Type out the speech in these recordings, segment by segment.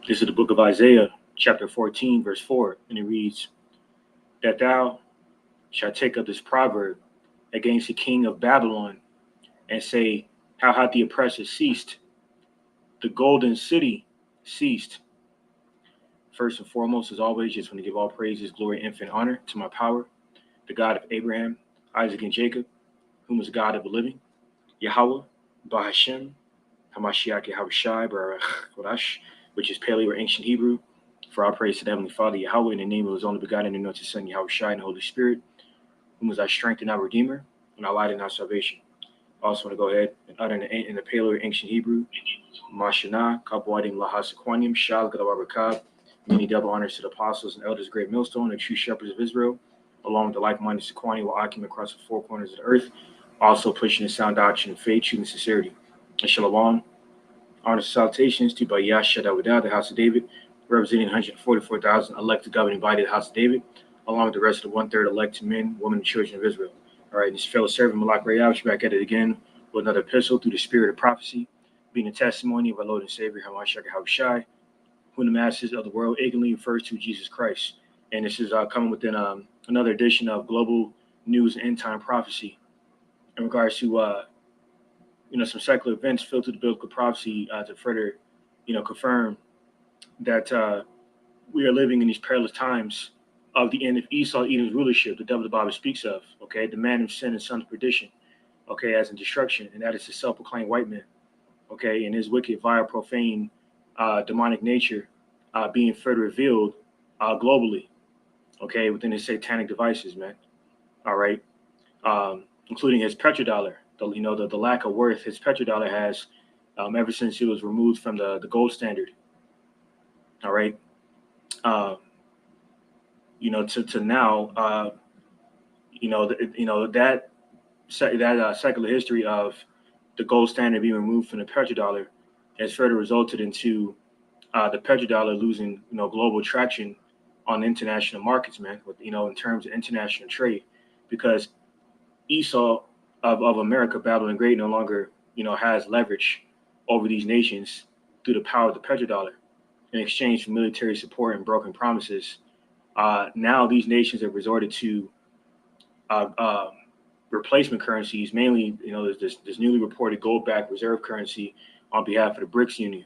This is the book of Isaiah, chapter 14, verse 4, and it reads, That thou shalt take up this proverb against the king of Babylon, and say, How hath the oppressor ceased? The golden city ceased. First and foremost, as always, just want to give all praises, glory, infinite honor to my power, the God of Abraham, Isaac, and Jacob, whom is the God of the living, Yahweh, Bahashem, Hamashiach Yahushai, Barach Kodash, which is Paleo or ancient Hebrew. For our praise to the Heavenly Father, Yahweh, in the name of His only begotten and anointed Son, Yahushai, and the Holy Spirit, whom is our strength and our Redeemer, and our light and our salvation. I also want to go ahead and utter in the Paleo or ancient Hebrew, Mashana, Kabwadim Lahasaquanium, Shal Gadawabakab, many double honors to the apostles and elders, great millstone, and true shepherds of Israel, along with the like-minded Sequani, will occupy across the four corners of the earth, also pushing the sound doctrine of faith, truth, and sincerity. And Shalom, honor salutations to Bayasha Dawadah, the house of David, representing 144,000 elected governing body of the house of David, along with the rest of the one-third elected men, women, and children of Israel. All right, this fellow servant Malak Rayav, back at it again with another epistle through the spirit of prophecy, being a testimony of our Lord and Savior, Hamashiach Yahushai, whom the masses of the world ignorantly refers to Jesus Christ. And this is coming within another edition of Global News and End Time Prophecy in regards to some secular events filtered to biblical prophecy to further, confirm that we are living in these perilous times of the end of Esau Edom's rulership, the devil the Bible speaks of, okay, the man of sin and son of perdition, okay, as in destruction, and that is the self-proclaimed white man, okay, and his wicked, vile, profane, demonic nature being further revealed globally, okay, within his satanic devices, man, all right, including his petrodollar, the lack of worth his petrodollar has ever since it was removed from the gold standard, all right, to now, that secular history of the gold standard being removed from the petrodollar has further resulted into the petrodollar losing, global traction on the international markets, man, with, in terms of international trade, because Esau of America, Babylon the Great, no longer, has leverage over these nations through the power of the petrodollar in exchange for military support and broken promises. Now these nations have resorted to replacement currencies, mainly, there's this newly reported gold-backed reserve currency on behalf of the BRICS Union,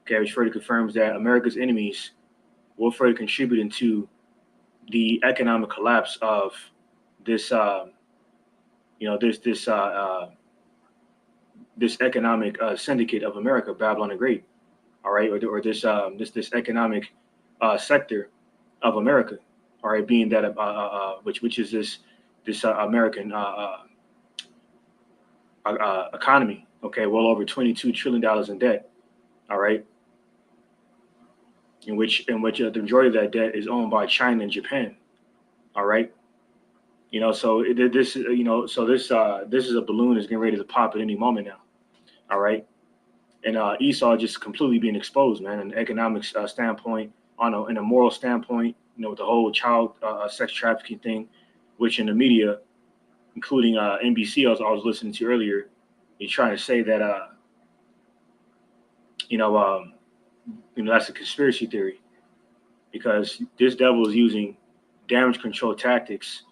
okay, which further confirms that America's enemies will further contribute into the economic collapse of this, this economic syndicate of America, Babylon the Great, all right, or this economic sector of America, all right, being that which is this American economy, okay, well over $22 trillion in debt, all right, in which the majority of that debt is owned by China and Japan, all right, so this is a balloon that's getting ready to pop at any moment now, all right, and Esau just completely being exposed, man, in an economic standpoint, in a moral standpoint, with the whole child sex trafficking thing, which in the media, including NBC, I was listening to earlier, he's trying to say that that's a conspiracy theory, because this devil is using damage control tactics,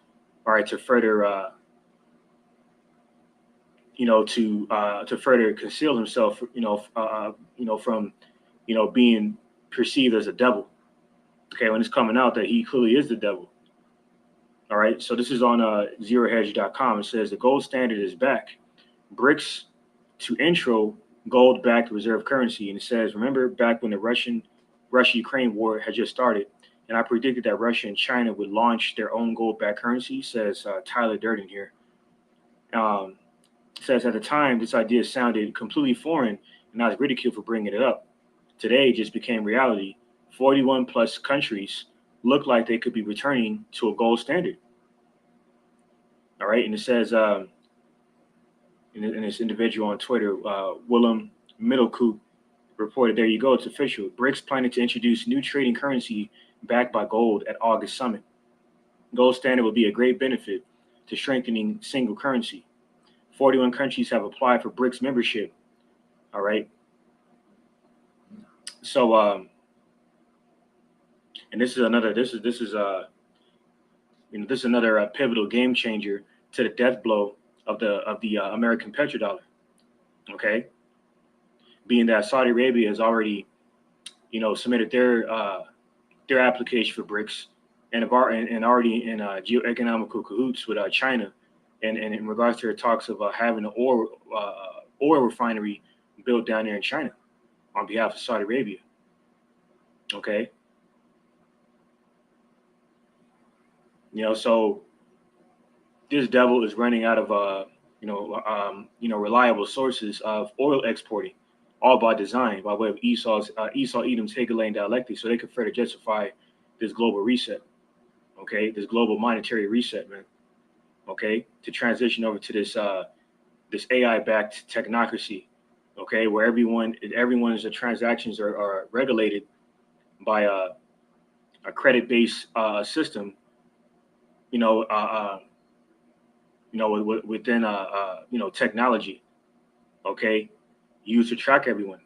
all right, to further to further conceal himself, from being perceived as a devil. Okay, when it's coming out that he clearly is the devil. All right, so this is on zerohedge.com. It says the gold standard is back. BRICS to intro gold-backed reserve currency. And it says, remember back when the Russia-Ukraine war had just started, and I predicted that Russia and China would launch their own gold-backed currency, says Tyler Durden here. It says at the time, this idea sounded completely foreign, and I was ridiculed for bringing it up. Today, it just became reality. 41 plus countries look like they could be returning to a gold standard. All right, and it says, in this individual on Twitter, Willem Middelkoop reported, there you go, it's official. BRICS planning to introduce new trading currency backed by gold at August summit. Gold standard will be a great benefit to strengthening single currency. 41 countries have applied for BRICS membership. All right. So And this is another pivotal game changer to the death blow of the American petrodollar. Okay, being that Saudi Arabia has already submitted their application for BRICS and already in geoeconomical cahoots with China, and in regards to their talks of having an oil refinery built down there in China on behalf of Saudi Arabia. Okay, so this devil is running out of reliable sources of oil exporting, all by design, by way of Esau, Edom's Hegelian dialectic, so they can further justify this global reset. Okay, this global monetary reset, man. Okay, to transition over to this AI-backed technocracy. Okay, where everyone's transactions are regulated by a credit-based system. Within technology. Okay, used to track everyone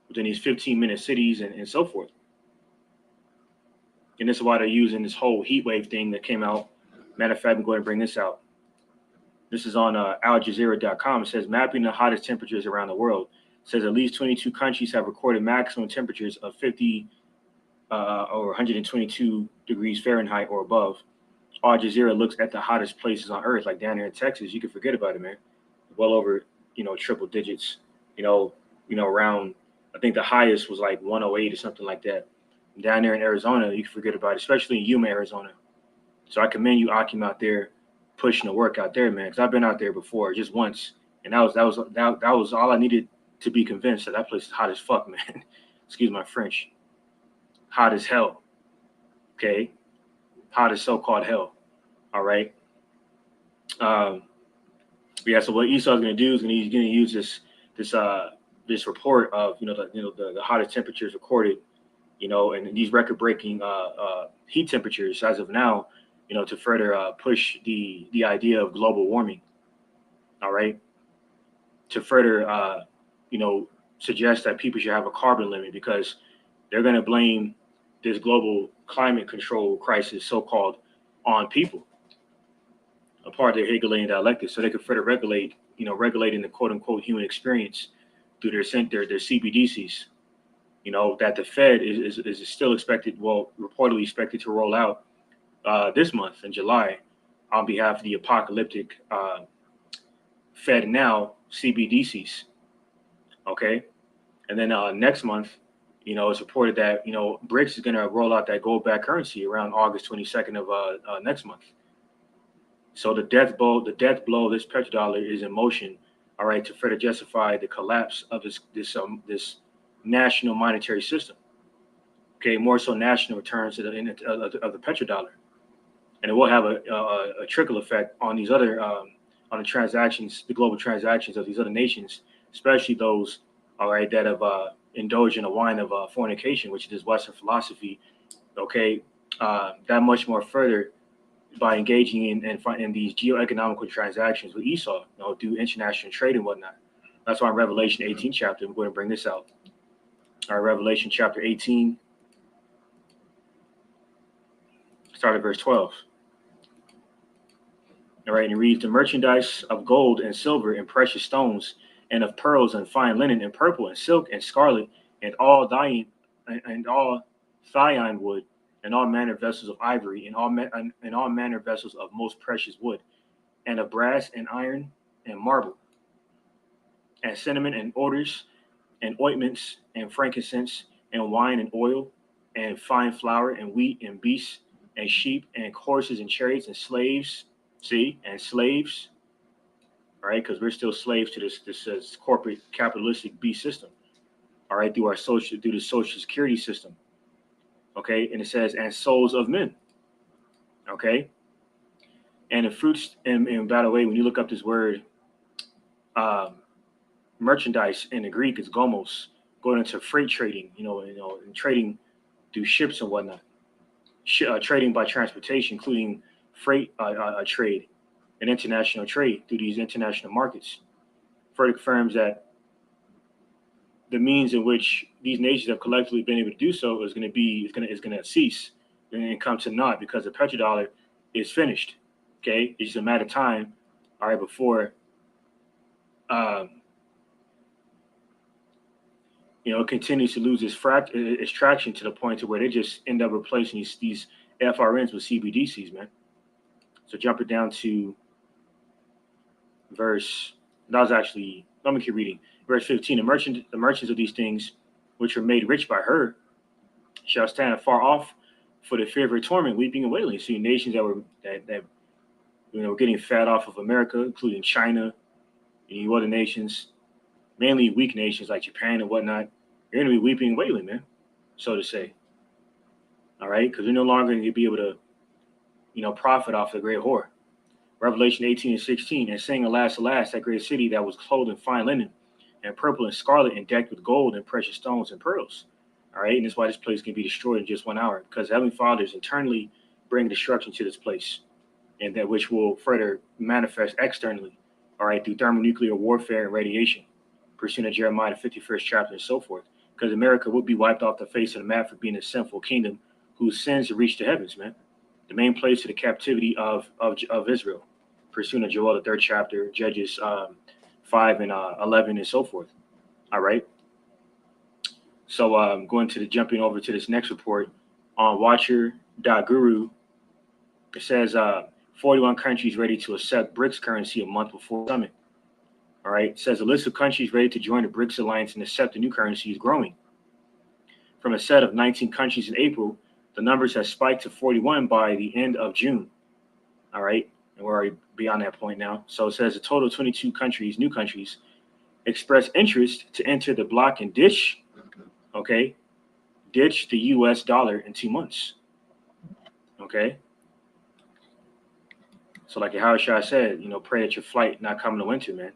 within these 15-minute cities and so forth. And this is why they're using this whole heat wave thing that came out. Matter of fact, I'm going to bring this out. This is on AlJazeera.com. It says mapping the hottest temperatures around the world. It says at least 22 countries have recorded maximum temperatures of 50 or 122 degrees Fahrenheit or above. Al Jazeera looks at the hottest places on Earth, like down here in Texas. You can forget about it, man. Well over, triple digits. Around. I think the highest was like 108 or something like that. Down there in Arizona, you can forget about it, especially in Yuma, Arizona. So I commend you, Akim, out there pushing the work out there, man. Because I've been out there before, just once, and that was all I needed to be convinced that place is hot as fuck, man. Excuse my French. Hot as hell. Okay. Hot as so-called hell. All right. Yeah. So what Esau's going to do is he's going to use this report of the hottest temperatures recorded, and these record-breaking heat temperatures as of now, to further push the idea of global warming. All right. To further suggest that people should have a carbon limit because they're going to blame this global climate control crisis, so-called, on people, a part of their Hegelian dialectic, so they could further regulating the quote-unquote human experience through their CBDCs. That the Fed is still reportedly expected to roll out this month in July on behalf of the apocalyptic Fed Now CBDCs. Okay, and then next month, it's reported that BRICS is going to roll out that gold-backed currency around August 22nd of next month. So the death blow of this petrodollar is in motion. All right, to further justify the collapse of this national monetary system. Okay, more so national returns to of the petrodollar, and it will have a trickle effect on these other on the transactions, the global transactions of these other nations, especially those that have indulged in a wine of fornication, which is Western philosophy. Okay, that much more further by engaging in these geoeconomical transactions with Esau, through international trade and whatnot. That's why in Revelation 18 chapter, I'm going to bring this out. All right, Revelation chapter 18, start at verse 12. All right, and it reads, the merchandise of gold and silver and precious stones and of pearls and fine linen and purple and silk and scarlet and all thine wood and all manner of vessels of ivory and all manner of vessels of most precious wood and of brass and iron and marble and cinnamon and odors and ointments and frankincense and wine and oil and fine flour and wheat and beasts and sheep and horses and chariots and slaves. And slaves, all right, because we're still slaves to this corporate capitalistic beast system, all right, through the social security system, okay, and it says, and souls of men, okay, and the fruits, and by the way, when you look up this word, merchandise in the Greek is gomos, going into freight trading, and trading through ships and whatnot, trading by transportation, including freight trade and international trade through these international markets. Further confirms that the means in which these nations have collectively been able to do so is going to cease and come to naught because the petrodollar is finished. Okay, it's just a matter of time. All right, before um, it continues to lose its traction to the point to where they just end up replacing these FRNs with CBDCs, man. So jumping down to verse, that was actually, let me keep reading. Verse 15, the merchants of these things, which are made rich by her, shall stand afar off for the fear of her torment, weeping and wailing. See nations that were getting fat off of America, including China and other nations, mainly weak nations like Japan and whatnot. You're going to be weeping and wailing, man, so to say. All right, because we're no longer going to be able to, profit off the great whore. Revelation 18 and 16, and saying, alas, alas, that great city that was clothed in fine linen and purple and scarlet and decked with gold and precious stones and pearls. All right, and that's why this place can be destroyed in just 1 hour, because Heavenly Father is internally bringing destruction to this place, and that which will further manifest externally, all right, through thermonuclear warfare and radiation, pursuant to Jeremiah 51st chapter and so forth, because America will be wiped off the face of the map for being a sinful kingdom whose sins have reached the heavens, man. The main place to the captivity of Israel, pursuant to Joel, the 3rd chapter, Judges 5 and 11 and so forth. All right. So jumping over to this next report on Watcher.guru. It says 41 countries ready to accept BRICS currency a month before the summit. All right. It says the list of countries ready to join the BRICS alliance and accept the new currency is growing. From a set of 19 countries in April, the numbers have spiked to 41 by the end of June. All right. And we're already beyond that point now. So it says a total of 22 countries, new countries, express interest to enter the bloc and ditch the US dollar in 2 months. Okay. So like Howard Shah said, pray that your flight not come in the winter, man.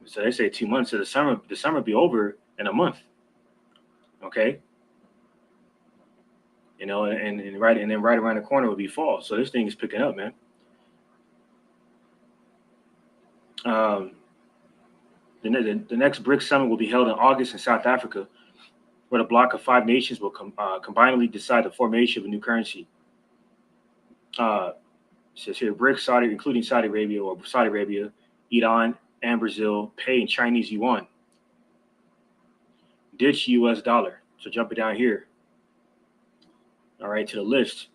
So they say 2 months. So the summer be over in a month. Okay. And then right around the corner will be fall. So this thing is picking up, man. The next BRICS summit will be held in August in South Africa, where the bloc of 5 nations will combinedly decide the formation of a new currency. It says here, BRICS, including Saudi Arabia, Iran, and Brazil, pay in Chinese yuan. Ditch US dollar. So jumping down here, all right, to the list.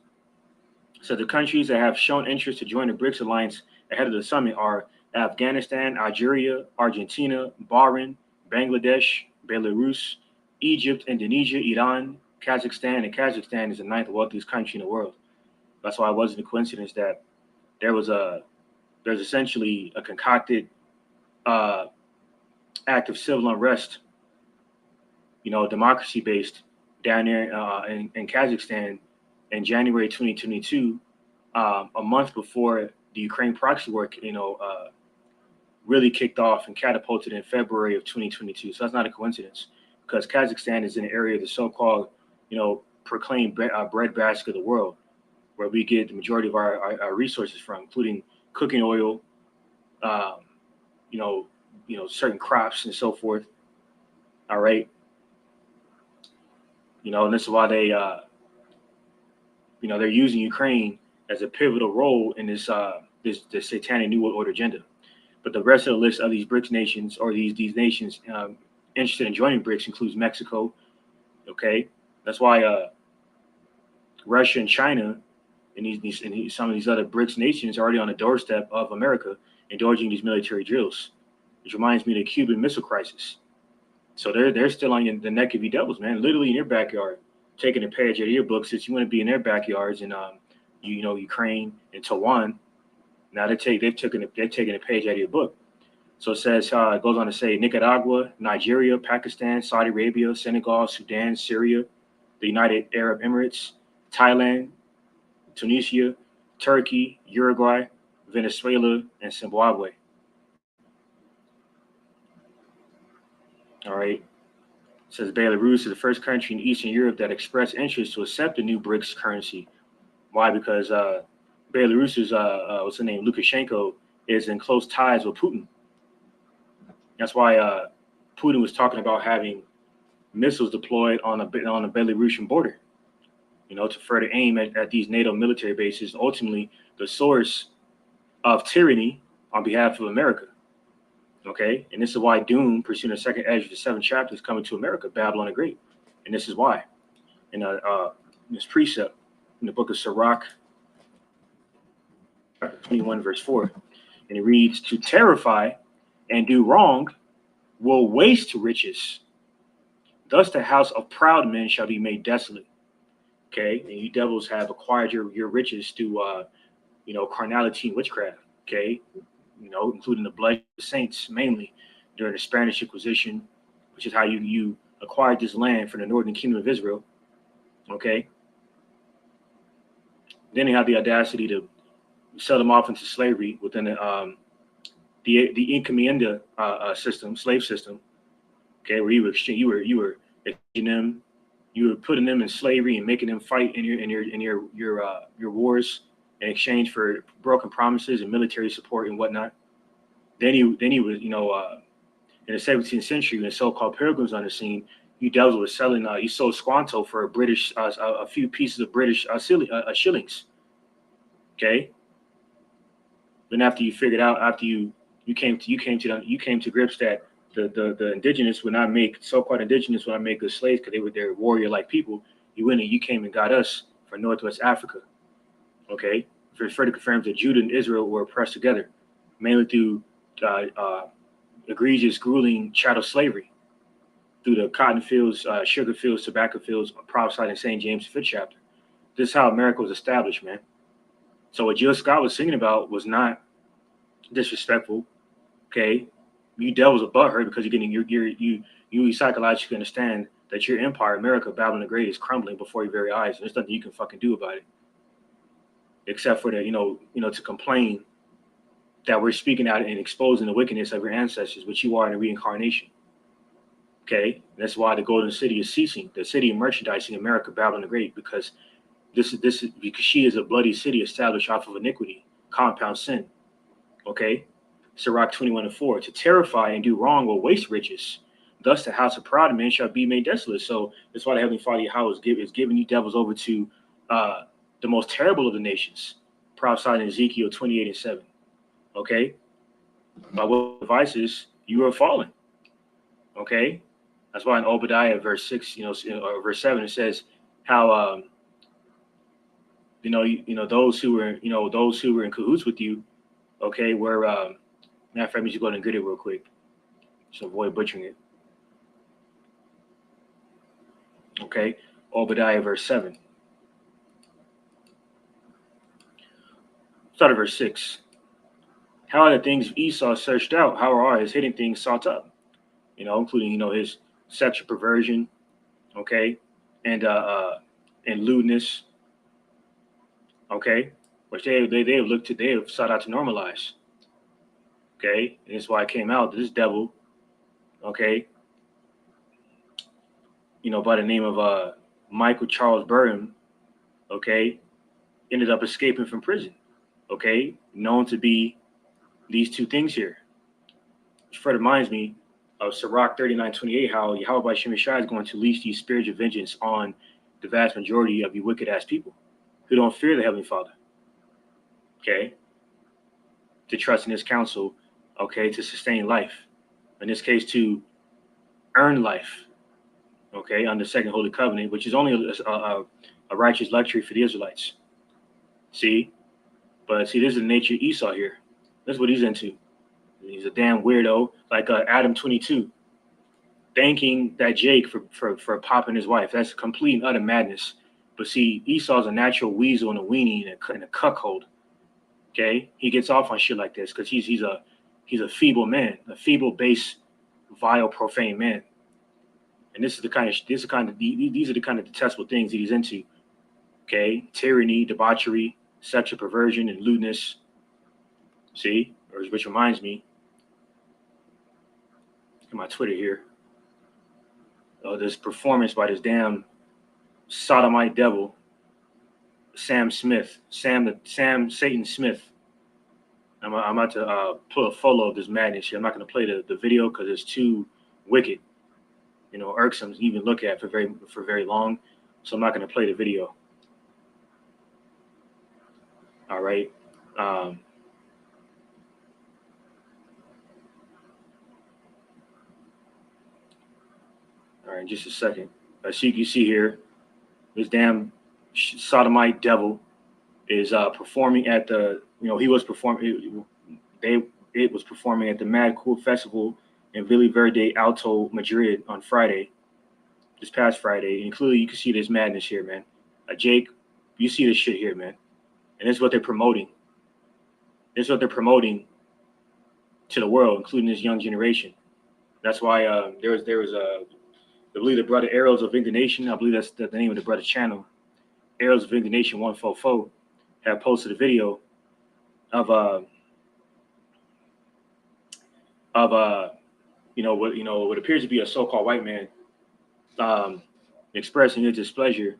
So the countries that have shown interest to join the BRICS alliance ahead of the summit are Afghanistan, Algeria, Argentina, Bahrain, Bangladesh, Belarus, Egypt, Indonesia, Iran, Kazakhstan, and Kazakhstan is the 9th wealthiest country in the world. That's why it wasn't a coincidence that there's essentially a concocted act of civil unrest, democracy-based down there in Kazakhstan in January 2022, a month before the Ukraine proxy war, really kicked off and catapulted in February of 2022. So that's not a coincidence, because Kazakhstan is in an area of the so-called, proclaimed breadbasket of the world, where we get the majority of our resources from, including cooking oil, certain crops and so forth. All right. And this is why they're using Ukraine as a pivotal role in this satanic New World Order agenda. But the rest of the list of these BRICS nations, or these nations interested in joining BRICS, includes Mexico. Okay, that's why Russia and China and some of these other BRICS nations are already on the doorstep of America, indulging these military drills, which reminds me of the Cuban Missile Crisis. So they're still on the neck of you devils, man. Literally in your backyard, taking a page out of your book, since you want to be in their backyards in Ukraine and Taiwan. Now they're taking a page out of your book. So it says, it goes on to say Nicaragua, Nigeria, Pakistan, Saudi Arabia, Senegal, Sudan, Syria, the United Arab Emirates, Thailand, Tunisia, Turkey, Uruguay, Venezuela, and Zimbabwe. All right. It says Belarus is the first country in Eastern Europe that expressed interest to accept the new BRICS currency. Why? Because Belarus's what's the name, Lukashenko, is in close ties with Putin. That's why Putin was talking about having missiles deployed on the Belarusian border, to further aim at these NATO military bases, ultimately the source of tyranny on behalf of America. Okay, and this is why Doom, pursuing the second edge of the 7th chapter, is coming to America, Babylon the Great, and this is why. In this precept in the book of Sirach, 21 verse 4, and it reads, "To terrify and do wrong will waste riches. Thus the house of proud men shall be made desolate." Okay, and you devils have acquired your riches through carnality and witchcraft. Okay, including the blood of the saints, mainly during the Spanish Inquisition, which is how you acquired this land from the northern kingdom of Israel. Okay, then they have the audacity to sell them off into slavery within the encomienda system, slave system. Okay, where you were exchanging them, you were putting them in slavery and making them fight in your wars in exchange for broken promises and military support and whatnot. Then he was, in the 17th century, when the so-called pilgrims on the scene, you devils were selling. You sold Squanto for a few pieces of British shillings. Okay. Then after you figured out, after you came to grips that the indigenous would not make, so-called indigenous would not make good slaves because they're warrior-like people. You went and you came and got us for Northwest Africa. Okay, it further confirms that Judah and Israel were oppressed together, mainly through egregious, grueling chattel slavery, through the cotton fields, sugar fields, tobacco fields, prophesied in St. James 5th chapter. This is how America was established, man. So what Jill Scott was singing about was not disrespectful. Okay, you devils are butthurt because you're getting you psychologically understand that your empire, America, Babylon the Great, is crumbling before your very eyes, and there's nothing you can fucking do about it, except for to complain that we're speaking out and exposing the wickedness of your ancestors, which you are in a reincarnation. Okay, that's why the Golden City is ceasing, the city of merchandising, America, Babylon the Great, because this is because she is a bloody city established off of iniquity, compound sin. Okay, Sirach 21:4, "To terrify and do wrong will waste riches. Thus the house of proud men shall be made desolate." So that's why the Heavenly Father Yahweh is giving you devils over to the most terrible of the nations, prophesied in Ezekiel 28:7. Okay, by what devices you are fallen. Okay, that's why in Obadiah verse 6, or verse 7, it says how those who were in cahoots with you, okay, were matter of fact, let me just go ahead and get it real quick, so avoid butchering it. Okay, Obadiah verse 7. Start at verse 6. "How are the things of Esau searched out? How are his hidden things sought up?" Including his sexual perversion, okay, and lewdness, okay, which they have sought out to normalize. Okay, and that's why it came out. This devil, okay, by the name of Michael Charles Burnham, okay, ended up escaping from prison, okay, known to be these two things here. Which further reminds me of Sirach 39:28, how Yahweh by Shem Yeshai is going to leash these spirits of vengeance on the vast majority of you wicked ass people who don't fear the Heavenly Father. Okay, to trust in His counsel, okay, to sustain life. In this case, to earn life. Okay, under second holy covenant, which is only a righteous luxury for the Israelites. See, but see, this is the nature of Esau here. That's what he's into. He's a damn weirdo, like Adam 22, thanking that Jake for popping his wife. That's complete and utter madness. But see, Esau's a natural weasel and a weenie and a cuckold. Okay, he gets off on shit like this because he's a feeble man, a feeble, base, vile, profane man. And these are the kind of detestable things that he's into. Okay, tyranny, debauchery, sexual perversion, and lewdness. See, which reminds me, in my Twitter here, this performance by this damn sodomite devil, Sam Satan Smith. I'm about to pull a photo of this madness here. I'm not going to play the video because it's too wicked. irksome to even look at for very long. So I'm not going to play the video. All right. All right, just a second. So you can see here, this damn sodomite devil is performing at the, he was performing, it was performing at the Mad Cool Festival in Villa Verde Alto, Madrid on Friday, this past Friday. And clearly you can see this madness here, man. Jake, you see this shit here, man. And this is what they're promoting. This is what they're promoting to the world, including this young generation. That's why there was I believe the brother Arrows of Indignation, I believe that's the name of the brother's channel, Arrows of Indignation 144, have posted a video of what appears to be a so-called white man expressing his displeasure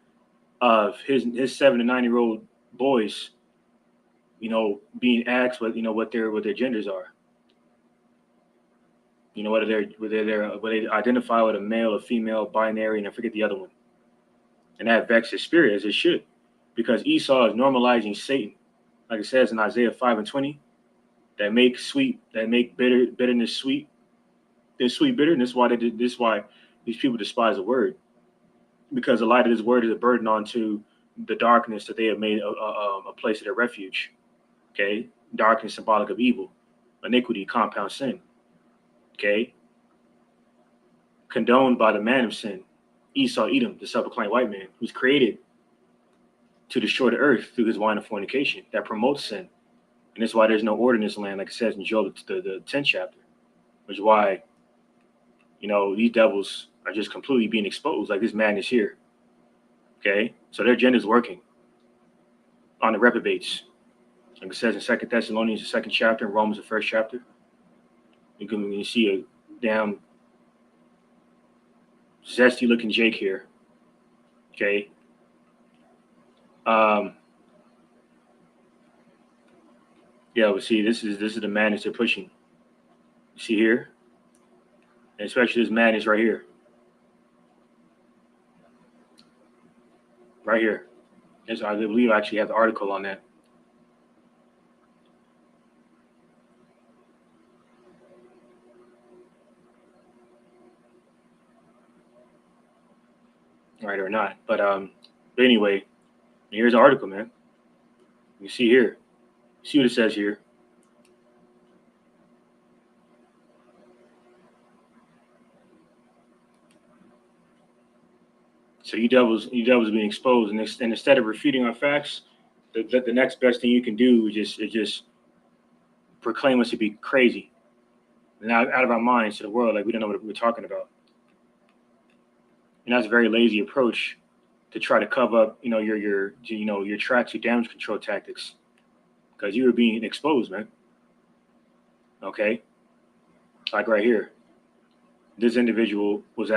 of his 7 to 9-year-old boys, being asked what their genders are. Whether they identify with a male or female, binary, and I forget the other one. And that vexed his spirit, as it should, because Esau is normalizing Satan, like it says in Isaiah 5:20, that make bitterness sweet. There's sweet bitterness. Why why these people despise the word, because the light of this word is a burden onto the darkness that they have made a place of their refuge. Okay, darkness symbolic of evil, iniquity, compound sin. Okay, condoned by the man of sin, Esau Edom, the self-proclaimed white man, who's created to destroy the earth through his wine of fornication that promotes sin. And that's why there's no order in this land, like it says in Job, the 10th chapter, which is why, these devils are just completely being exposed, like this madness here. Okay, so their agenda is working on the reprobates. Like it says in 2 Thessalonians, the 2nd chapter, and Romans, the 1st chapter. You can see a damn zesty looking Jake here. Okay. Yeah, but see, this is the madness they're pushing. You see here? And especially this madness right here. Right here. Yes, I believe I actually have the article on that. Right or not. But anyway, here's the article, man. You see here. See what it says here. So you devils being exposed, and instead of refuting our facts, the next best thing you can do is just proclaim us to be crazy and out of our minds to the world, like we don't know what we're talking about. And that's a very lazy approach to try to cover up, your tracks, your damage control tactics, because you were being exposed, man. Okay, like right here, this individual was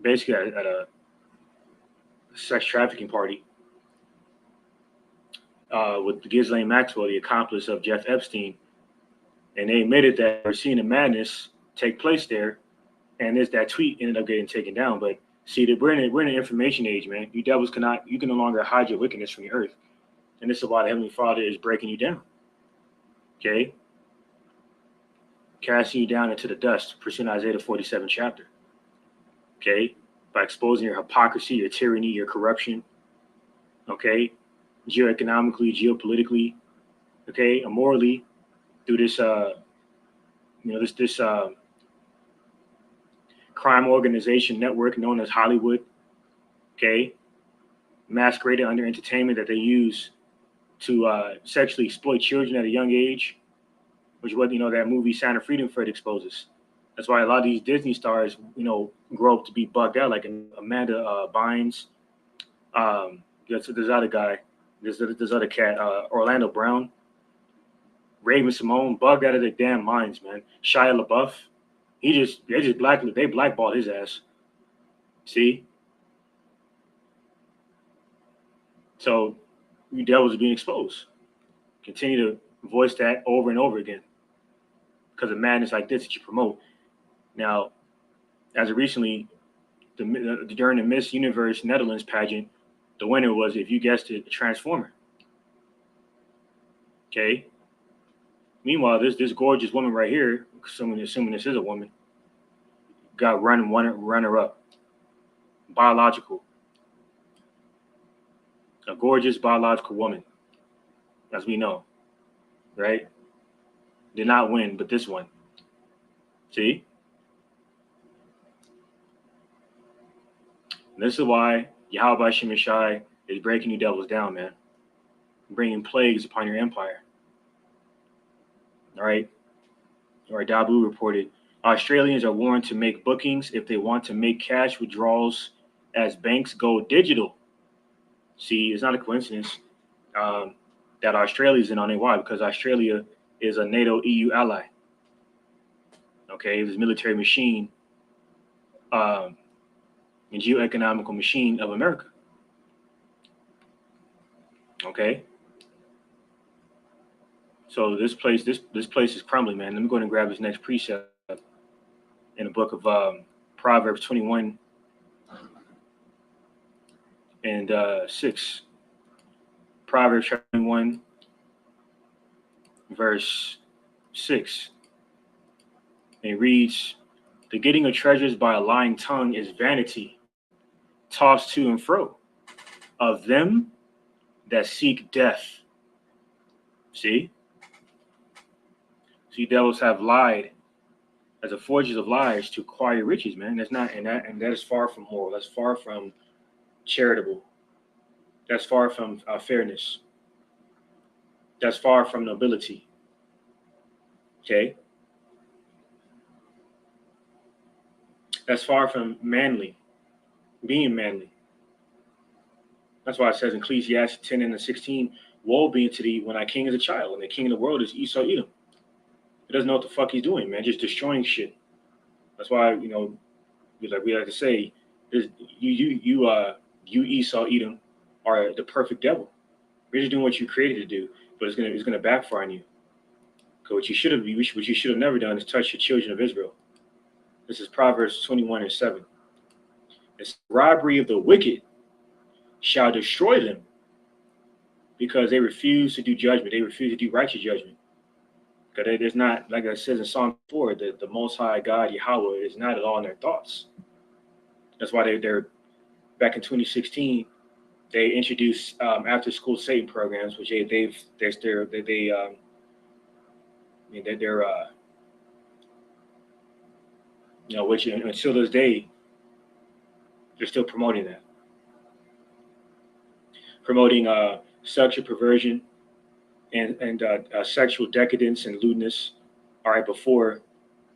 basically at a sex trafficking party with Ghislaine Maxwell, the accomplice of Jeff Epstein, and they admitted that they're seeing the madness take place there, and that tweet ended up getting taken down. But see, that we're in an information age, man. You devils can no longer hide your wickedness from the earth, and this is why the Heavenly Father is breaking you down. Okay, casting you down into the dust, pursuing Isaiah 47 chapter. Okay, by exposing your hypocrisy, your tyranny, your corruption. Okay, geoeconomically, geopolitically, okay, immorally, through this this crime organization network known as Hollywood, okay, masqueraded under entertainment that they use to sexually exploit children at a young age, which is what that movie Sound of Freedom Fred exposes. That's why a lot of these Disney stars, grow up to be bugged out, like Amanda Bynes. There's other guy, there's other cat, Orlando Brown, Raven Simone, bugged out of their damn minds, man. Shia LaBeouf, they blackballed his ass. See? So you devils are being exposed. Continue to voice that over and over again because of madness like this that you promote. Now, As of recently, during the Miss Universe Netherlands pageant, the winner was, if you guessed it, a Transformer. Okay. Meanwhile, this gorgeous woman right here, assuming this is a woman, got runner up, biological, a gorgeous biological woman, as we know, right? Did not win, but this one. See? And this is why Yahweh Shemashai is breaking you devils down, man. Bringing plagues upon your empire. All right? Or Dabu reported, Australians are warned to make bookings if they want to make cash withdrawals as banks go digital. See, it's not a coincidence that Australia is in on it. Why? Because Australia is a NATO EU ally. Okay, it was a military machine, and geoeconomical machine of America. Okay, so this place is crumbling, man. Let me go ahead and grab this next precept in the book of Proverbs 21 and 6. Proverbs 21, verse 6. And it reads, the getting of treasures by a lying tongue is vanity, tossed to and fro, of them that seek death. See? See, devils have lied as a forges of lies to acquire riches, man. That's not, and that is far from moral. That's far from charitable. That's far from fairness. That's far from nobility. Okay? That's far from manly, being manly. That's why it says in Ecclesiastes 10 and 16, woe be unto thee when thy king is a child, and the king of the world is Esau Edom. He doesn't know what the fuck he's doing, man, just destroying shit. That's why, we like to say, you Esau Edom are the perfect devil. You're just doing what you created to do, but it's gonna backfire on you. Because what you should have never done is touch the children of Israel. This is Proverbs 21 and 7. It's robbery of the wicked shall destroy them, because they refuse to do judgment. They refuse to do righteous judgment. Because there's not, like it says in Psalm 4, the Most High God, Yahweh, is not at all in their thoughts. That's why they're back in 2016, they introduced after-school Satan programs, which which until this day, they're still promoting that. Promoting sexual perversion and sexual decadence and lewdness, all right, before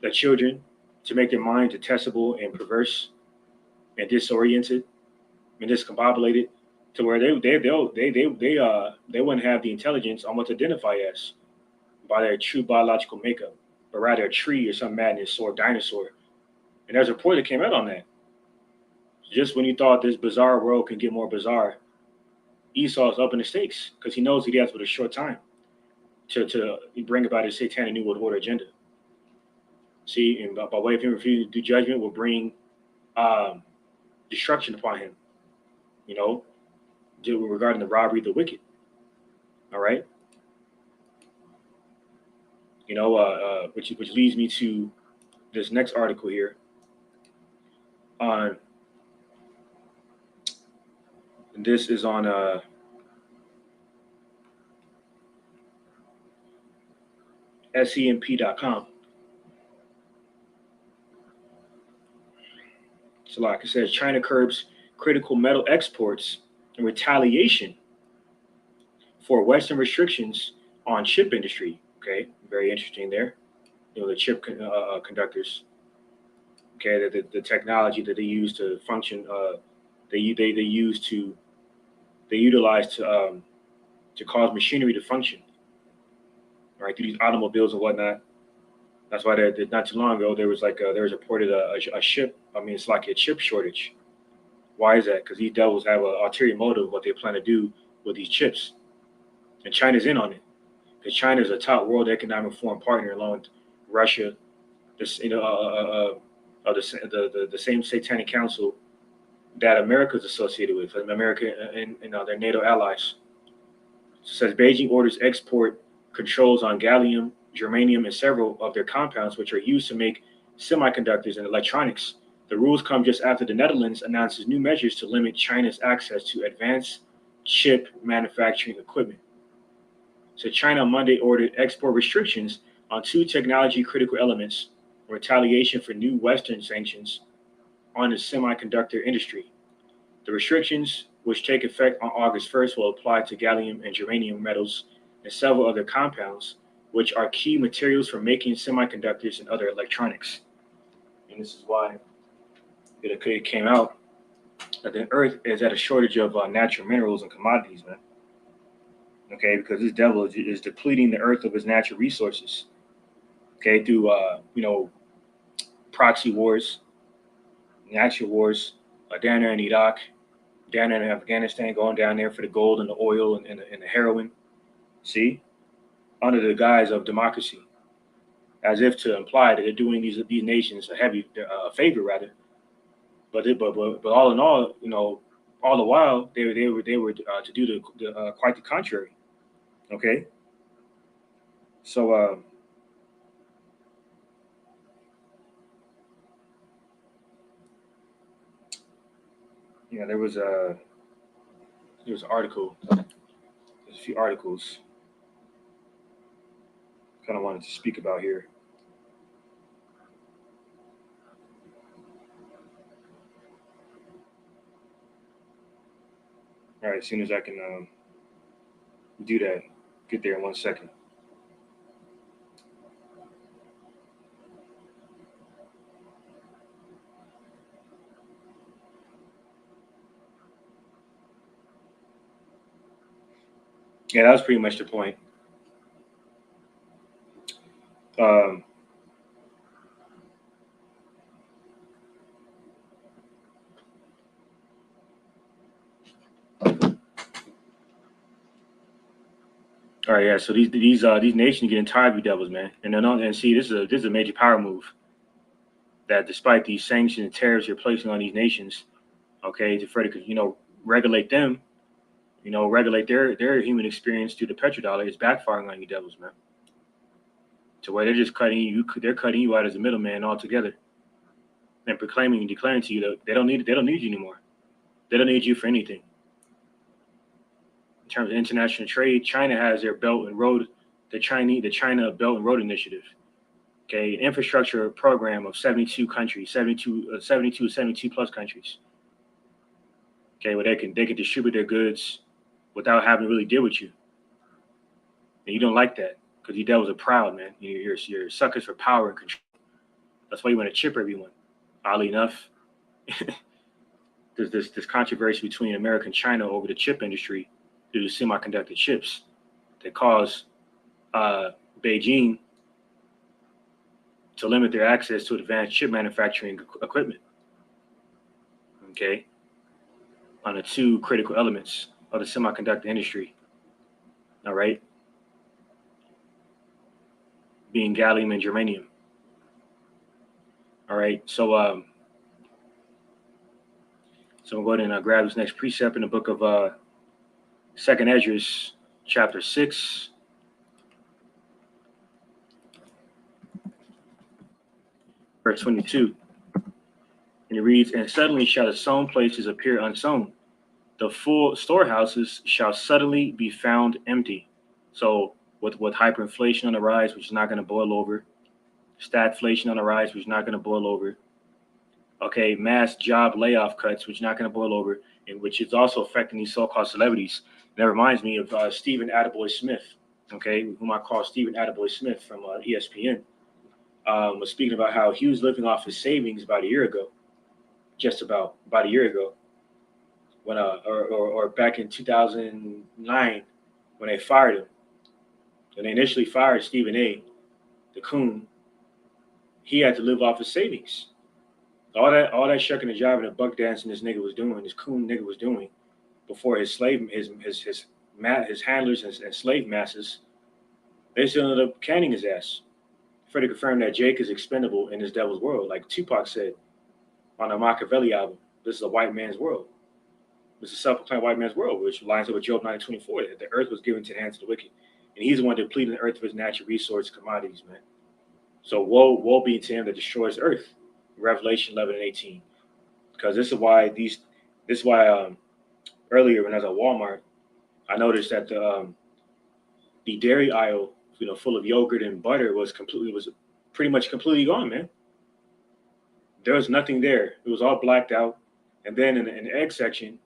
the children, to make their mind detestable and perverse and disoriented and discombobulated, to where they wouldn't have the intelligence on what to identify as by their true biological makeup, but rather a tree or some madness or dinosaur. And there's a report that came out on that. Just when you thought this bizarre world could get more bizarre, Esau's up in the stakes because he knows he has but a short time to bring about his satanic New World Order agenda. See, and by way of him refusing to do judgment will bring destruction upon him, regarding the robbery of the wicked. All right. Which leads me to this next article here on, and this is on SEMP.com. So like it says, China curbs critical metal exports in retaliation for Western restrictions on chip industry. Okay, very interesting there. The chip conductors. Okay, the technology that they use to function, they utilize to cause machinery to function. Right, through these automobiles and whatnot. That's why not too long ago there was reported a chip. I mean, it's like a chip shortage. Why is that? Because these devils have an ulterior motive of what they plan to do with these chips, and China's in on it. Because China is a top world economic foreign partner along with Russia, of the same Satanic Council that America is associated with, America and their NATO allies. It says Beijing orders export controls on gallium, germanium, and several of their compounds, which are used to make semiconductors and electronics. The rules come just after the Netherlands announces new measures to limit China's access to advanced chip manufacturing equipment. So China on Monday ordered export restrictions on 2 technology critical elements in retaliation for new Western sanctions on the semiconductor industry. The restrictions, which take effect on August 1st, will apply to gallium and germanium metals and several other compounds, which are key materials for making semiconductors and other electronics. And this is why it came out that the Earth is at a shortage of natural minerals and commodities, man. Okay, because this devil is depleting the Earth of its natural resources. Okay, through proxy wars, natural wars, down there in Iraq, down there in Afghanistan, going down there for the gold and the oil and the heroin. See, under the guise of democracy, as if to imply that they're doing these nations a heavy favor, rather. But all in all, all the while they were to do the quite the contrary. Okay, so there was an article, there's a few articles kind of wanted to speak about here. All right, as soon as I can do that, get there in 1 second. Yeah, that was pretty much the point. All right, yeah. So these nations are getting tired of you devils, man. And see, this is a major power move. That despite these sanctions and tariffs you're placing on these nations, okay, to further regulate them, regulate their human experience through the petrodollar, is backfiring on you devils, man. To where they're just they're cutting you out as a middleman altogether, and proclaiming and declaring to you that they don't need you anymore. They don't need you for anything. In terms of international trade, China has their Belt and Road, the China Belt and Road Initiative. Okay, an infrastructure program of 72 countries, 72 plus countries. Okay, where they can distribute their goods without having to really deal with you. And you don't like that because you devils are proud, man. You're suckers for power and control. That's why you want to chip everyone. Oddly enough, there's this controversy between America and China over the chip industry due to semiconductor chips that cause Beijing to limit their access to advanced chip manufacturing equipment. Okay, on the 2 critical elements of the semiconductor industry. All right, being gallium and germanium. All right, so we'll go ahead and grab this next precept in the book of Second Esdras, chapter 6. Verse 22. And it reads, "And suddenly shall the sown places appear unsown. The full storehouses shall suddenly be found empty." So with hyperinflation on the rise, which is not going to boil over, stagflation on the rise, which is not going to boil over, okay, mass job layoff cuts, which is not going to boil over, and which is also affecting these so-called celebrities. That reminds me of Stephen Attaboy Smith, okay, whom I call Stephen Attaboy Smith from ESPN, was speaking about how he was living off his savings about a year ago, just about a year ago, when or back in 2009 when they fired him. When they initially fired Stephen A, the coon, he had to live off his savings. All that shucking and jiving and buck dancing this coon nigga was doing before his handlers and slave masses, they still ended up canning his ass. further confirm that Jake is expendable in this devil's world, like Tupac said on the Machiavelli album. This is a white man's world. This is a self-proclaimed white man's world, which lines up with Job 9:24. That the earth was given to the hands of the wicked, and he's the one depleting the earth of its natural resources, commodities, man. So woe be to him that destroys the earth. Revelation 11:18. Because this is why earlier when I was at Walmart, I noticed that the dairy aisle, full of yogurt and butter was pretty much completely gone, man. There was nothing there. It was all blacked out. And then in the egg section,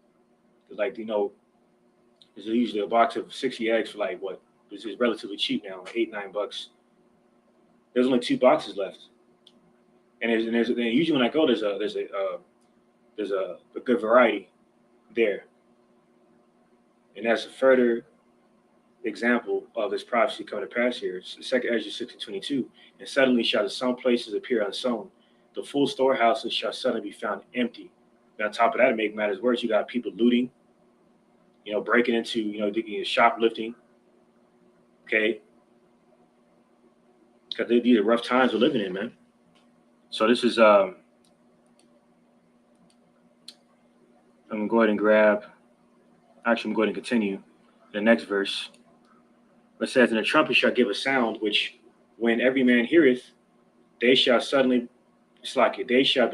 like there's usually a box of 60 eggs for like what? This is relatively cheap now, $8-9. There's only 2 boxes left. And usually when I go, there's a good variety there. And that's a further example of this prophecy coming to pass here. It's 2 Ezra 6:22. And suddenly shall some places appear unsown. The full storehouses shall suddenly be found empty. And on top of that, to make matters worse, you got people looting, breaking into, shoplifting. Okay. Because these are rough times we're living in, man. So this is, I'm going to go ahead and I'm going to continue the next verse. It says, and the trumpet shall give a sound, which when every man heareth, they shall be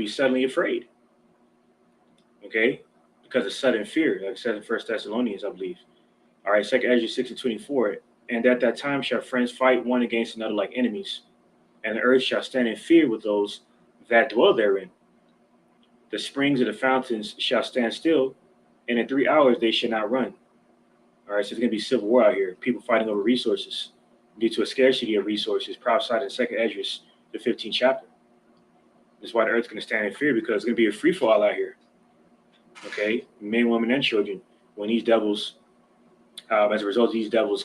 suddenly afraid. Okay? Because of sudden fear, like it says in 1 Thessalonians, I believe. All right, 2 Ezra 6:24. And at that time shall friends fight one against another like enemies, and the earth shall stand in fear with those that dwell therein. The springs of the fountains shall stand still, and in 3 hours they shall not run. All right, so there's going to be civil war out here, people fighting over resources due to a scarcity of resources prophesied in 2 Ezra, the 15th chapter. That's why the earth's going to stand in fear, because it's going to be a free fall out here. Okay, men, women, and children, when these devils, as a result of these devils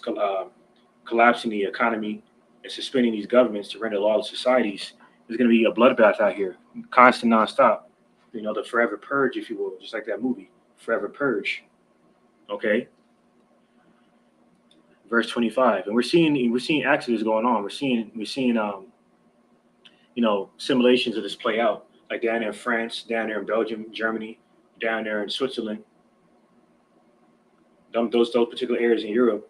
collapsing the economy and suspending these governments to render lawless societies, there's going to be a bloodbath out here, constant, nonstop. The forever purge, if you will, just like that movie, Forever Purge. Okay. Verse 25, and we're seeing Exodus going on. We're seeing simulations of this play out, like down there in France, down there in Belgium, Germany, down there in Switzerland. Those particular areas in Europe,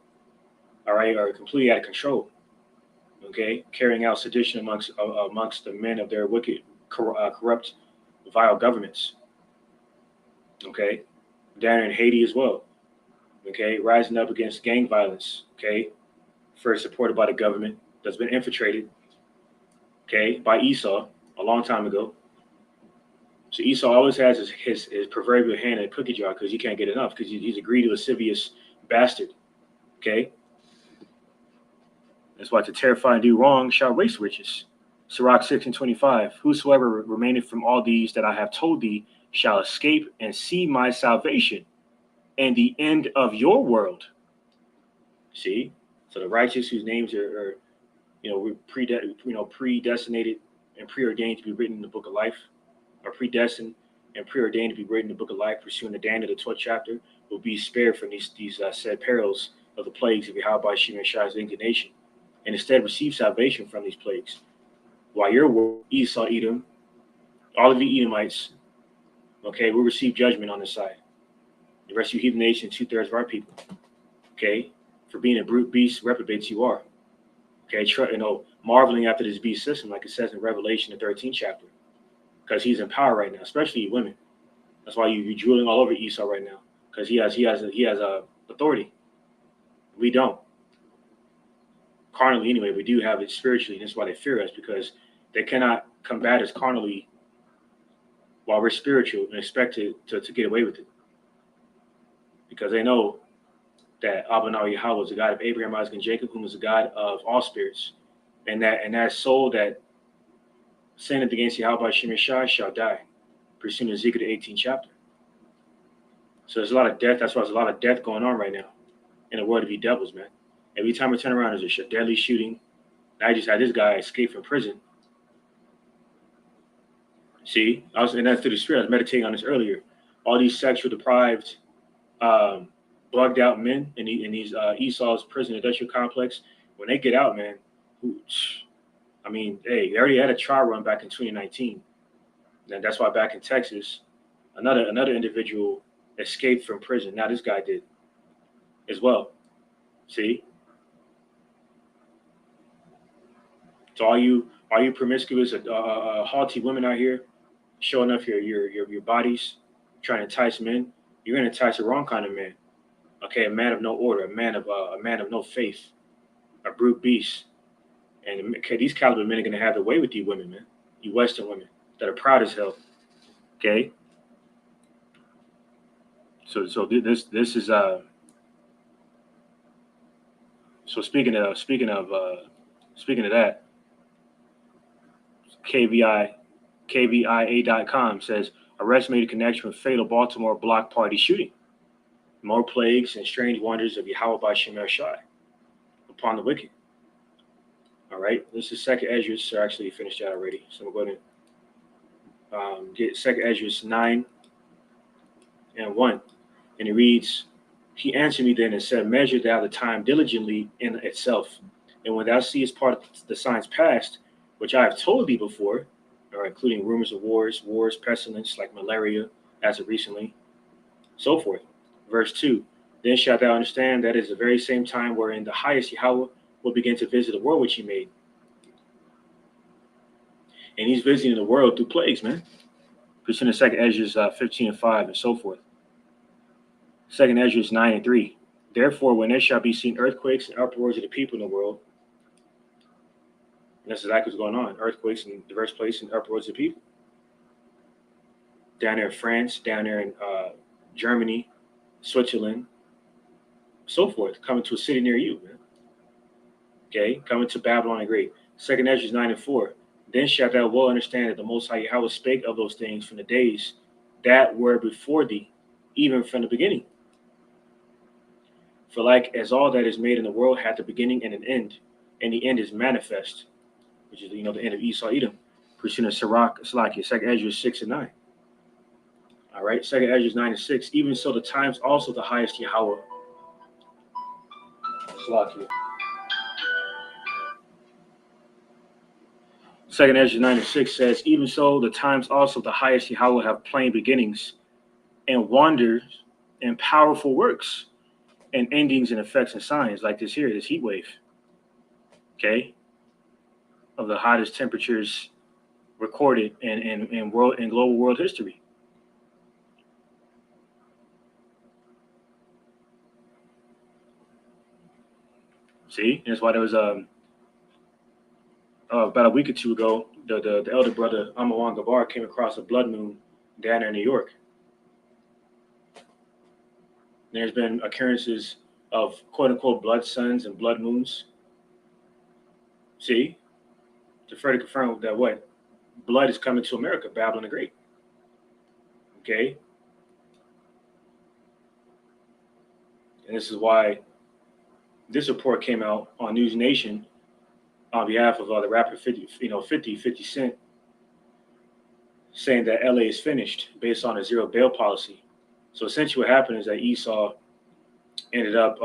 all right, are completely out of control. Okay, carrying out sedition amongst the men of their wicked, corrupt, vile governments. Okay, down in Haiti as well. Okay, rising up against gang violence. Okay, first supported by the government that's been infiltrated. Okay, by Esau a long time ago. So Esau always has his proverbial hand in a cookie jar because he can't get enough, because he's a greedy, lascivious bastard. Okay, that's why to terrify and do wrong shall waste riches. Sirach 6:25. Whosoever remaineth from all these that I have told thee shall escape and see my salvation and the end of your world. See, so the righteous whose names are predestinated and preordained to be written in the book of life, are predestined and preordained to be written in the book of life, pursuing the Daniel the 12th chapter, will be spared from these said perils of the plagues of Yahweh Shem Shai's indignation, and instead receive salvation from these plagues. While your Esau, Edom, all of you Edomites, okay, will receive judgment on this side. The rest of you heathen nation, 2/3 of our people, okay, for being a brute beast, reprobates you are. Okay, marveling after this beast system, like it says in Revelation, the 13th chapter, because he's in power right now, especially you women. That's why you're drooling all over Esau right now, because he has authority. We don't. Carnally, anyway, we do have it spiritually, and that's why they fear us, because they cannot combat us carnally while we're spiritual and expect to get away with it, because they know that Abba Yahweh is the God of Abraham, Isaac, and Jacob, whom is the God of all spirits, and that soul that sinned against Yahweh Shem Shai shall die, pursuing Ezekiel the 18th chapter. So there's a lot of death. That's why there's a lot of death going on right now in the world of these devils, man. Every time we turn around, there's a deadly shooting. I just had this guy escape from prison. See, and that's through the spirit. I was meditating on this earlier. All these sexual deprived, bugged out men in these Esau's prison industrial complex, when they get out, man, I mean, hey, they already had a trial run back in 2019. And that's why back in Texas, another individual escaped from prison. Now this guy did as well. See? So are you promiscuous, haughty women out here showing off your bodies, trying to entice men? You're gonna entice the wrong kind of man. Okay, a man of no order, a man of no faith, a brute beast. And okay, these caliber men are gonna have their way with you women, man. You Western women that are proud as hell. Okay, so this is so speaking of that, KVI KVIA.com says arrest made a connection with fatal Baltimore block party shooting. More plagues and strange wonders of Yahweh by Shemer Shai upon the wicked. All right, this is Second Ezra. So actually finished that already. So we're going to get Second Ezra 9 and 1. And it reads, He answered me then and said, Measure thou the time diligently in itself. And when thou seest part of the signs past, which I have told thee before, or including rumors of wars, pestilence like malaria, as of recently, so forth. Verse 2, Then shalt thou understand that it is the very same time wherein the highest Yahweh will begin to visit the world which he made. And he's visiting the world through plagues, man. Pursuing the second Ezra 15 and 5 and so forth. Second Ezra 9 and 3. Therefore, when there shall be seen earthquakes and uproars of the people in the world, and that's exactly what's going on. Earthquakes in diverse places and uproars of people. Down there in France, down there in Germany, Switzerland, so forth, coming to a city near you, man. Okay, coming to Babylon the Great. Second Ezra 9 and 4. Then shalt thou well understand that the Most High Yahweh spake of those things from the days that were before thee, even from the beginning. For like as all that is made in the world hath a beginning and an end, and the end is manifest, which is the end of Esau Edom. Pursuing Salakia, Second Ezra 6 and 9. All right, Second Ezra 9 and 6. Even so, the times also the highest Yahweh. Salakia. Second Ezra 9 and 6 says, Even so, the times also the highest Yahweh have plain beginnings, and wonders, and powerful works, and endings and effects and signs, like this here, this heat wave. Okay, of the hottest temperatures recorded in global world history. See, that's why there was about a week or two ago, the elder brother Amawan Gabar came across a blood moon down there in New York. There's been occurrences of quote unquote blood suns and blood moons. See, to further confirm that what blood is coming to America, Babylon the Great. Okay, and this is why this report came out on News Nation on behalf of the rapper 50 Cent, saying that LA is finished based on a zero bail policy. So essentially what happened is that Esau ended up,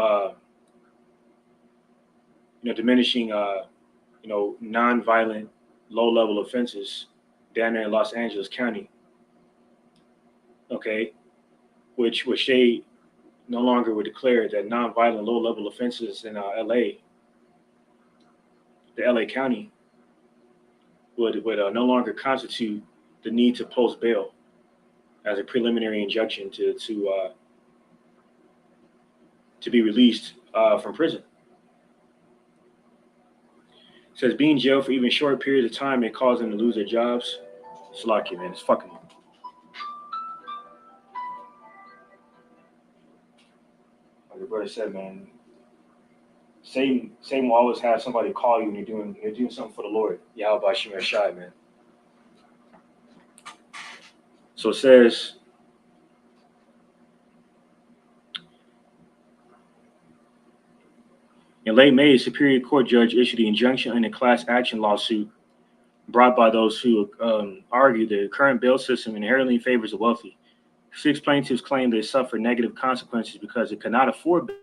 diminishing, non-violent, low-level offenses down there in Los Angeles County. Okay, which they no longer would declare that non-violent, low-level offenses in LA, the LA County, would no longer constitute the need to post bail as a preliminary injunction to be released from prison. It says being jailed for even short periods of time may cause them to lose their jobs. Slacky, man, it's fucking. Like your brother said, man, Satan will always have somebody call you when you're doing something for the Lord. Yahweh by Shemer Shai, man. So it says, in late May, a Superior Court judge issued the injunction in a class action lawsuit brought by those who argue the current bail system inherently favors the wealthy. 6 plaintiffs claim they suffer negative consequences because they cannot afford bail,